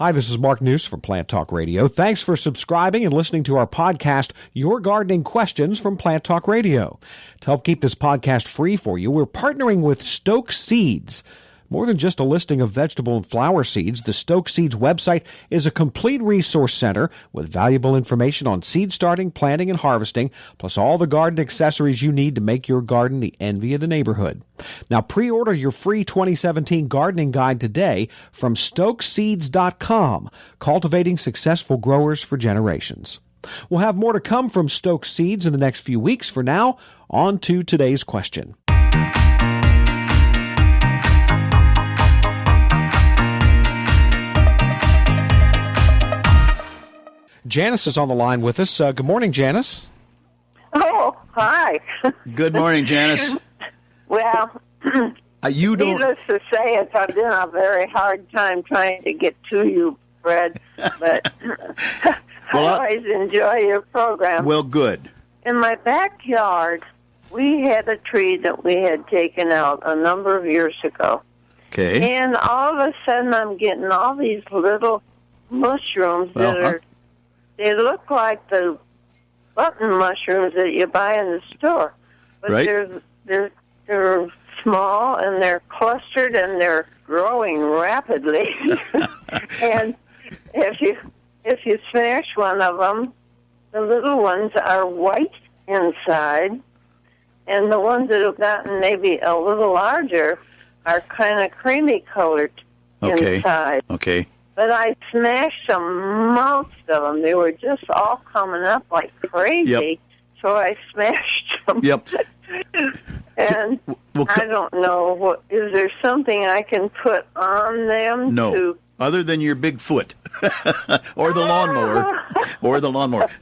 Hi, this is Mark News from Plant Talk Radio. Thanks for subscribing and listening to our podcast, Your Gardening Questions from Plant Talk Radio. To help keep this podcast free for you, we're partnering with Stoke Seeds. More than just a listing of vegetable and flower seeds, the Stoke Seeds website is a complete resource center with valuable information on seed starting, planting, and harvesting, plus all the garden accessories you need to make your garden the envy of the neighborhood. Now, pre-order your free 2017 gardening guide today from stokeseeds.com, cultivating successful growers for generations. We'll have more to come from Stoke Seeds in the next few weeks. For now, on to today's question. Janice is on the line with us. Good morning, Janice. Oh, hi. Good morning, Janice. Well, you don't. Needless to say, it's been a very hard time trying to get to you, Fred, but Well, I always enjoy your program. Well, good. In my backyard, we had a tree that we had taken out a number of years ago. Okay. And all of a sudden, I'm getting all these little mushrooms that they look like the button mushrooms that you buy in the store. But right. they're small, and they're clustered, and they're growing rapidly. And if you smash one of them, the little ones are white inside, and the ones that have gotten maybe a little larger are kind of creamy colored inside. Okay. But I smashed most of them. They were just all coming up like crazy. Yep. So I smashed them. Yep. And I don't know, is there something I can put on them? No, other than your big foot or the lawnmower.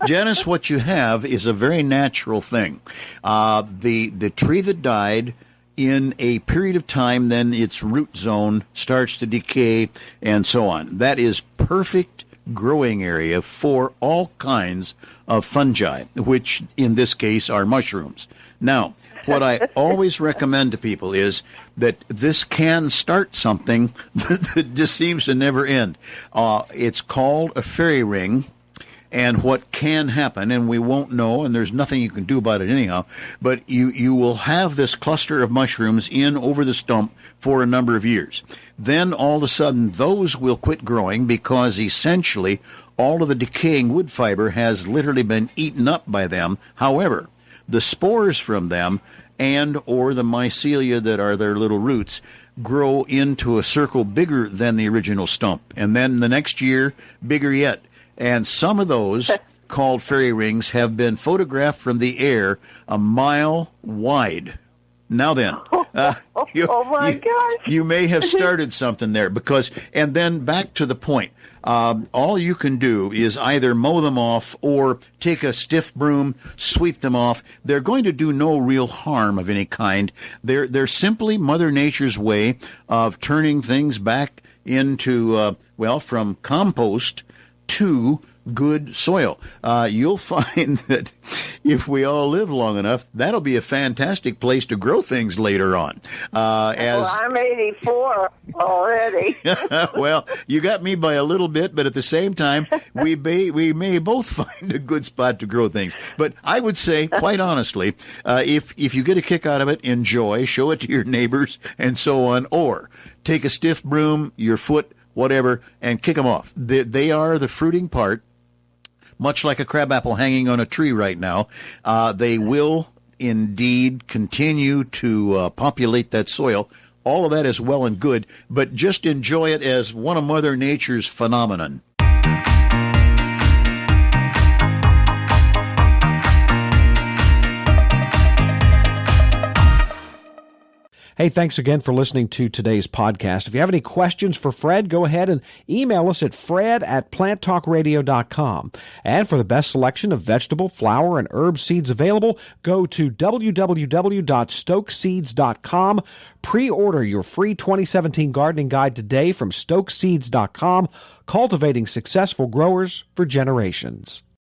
Janice, what you have is a very natural thing. The tree that died, in a period of time, then its root zone starts to decay and so on. That is perfect growing area for all kinds of fungi, which in this case are mushrooms. Now, what I always recommend to people is that this can start something that just seems to never end. It's called a fairy ring. And what can happen, and we won't know, and there's nothing you can do about it anyhow, but you will have this cluster of mushrooms in over the stump for a number of years. Then all of a sudden those will quit growing because essentially all of the decaying wood fiber has literally been eaten up by them. However, the spores from them and or the mycelia that are their little roots grow into a circle bigger than the original stump. And then the next year, bigger yet. And some of those, called fairy rings, have been photographed from the air a mile wide. Now then, you may have started something there and then back to the point. All you can do is either mow them off or take a stiff broom, sweep them off. They're going to do no real harm of any kind. They're simply Mother Nature's way of turning things back into, from compost to good soil. You'll find that if we all live long enough, that'll be a fantastic place to grow things later on. I'm 84 already. Well, you got me by a little bit, but at the same time, we may both find a good spot to grow things. But I would say, quite honestly, if you get a kick out of it, enjoy, show it to your neighbors, and so on, or take a stiff broom, your foot, whatever, and kick them off. They are the fruiting part, much like a crabapple hanging on a tree right now. They will indeed continue to populate that soil. All of that is well and good, but just enjoy it as one of Mother Nature's phenomenon. Hey, thanks again for listening to today's podcast. If you have any questions for Fred, go ahead and email us at fred@planttalkradio.com. And for the best selection of vegetable, flower, and herb seeds available, go to www.stokeseeds.com. Pre-order your free 2017 gardening guide today from stokeseeds.com, cultivating successful growers for generations.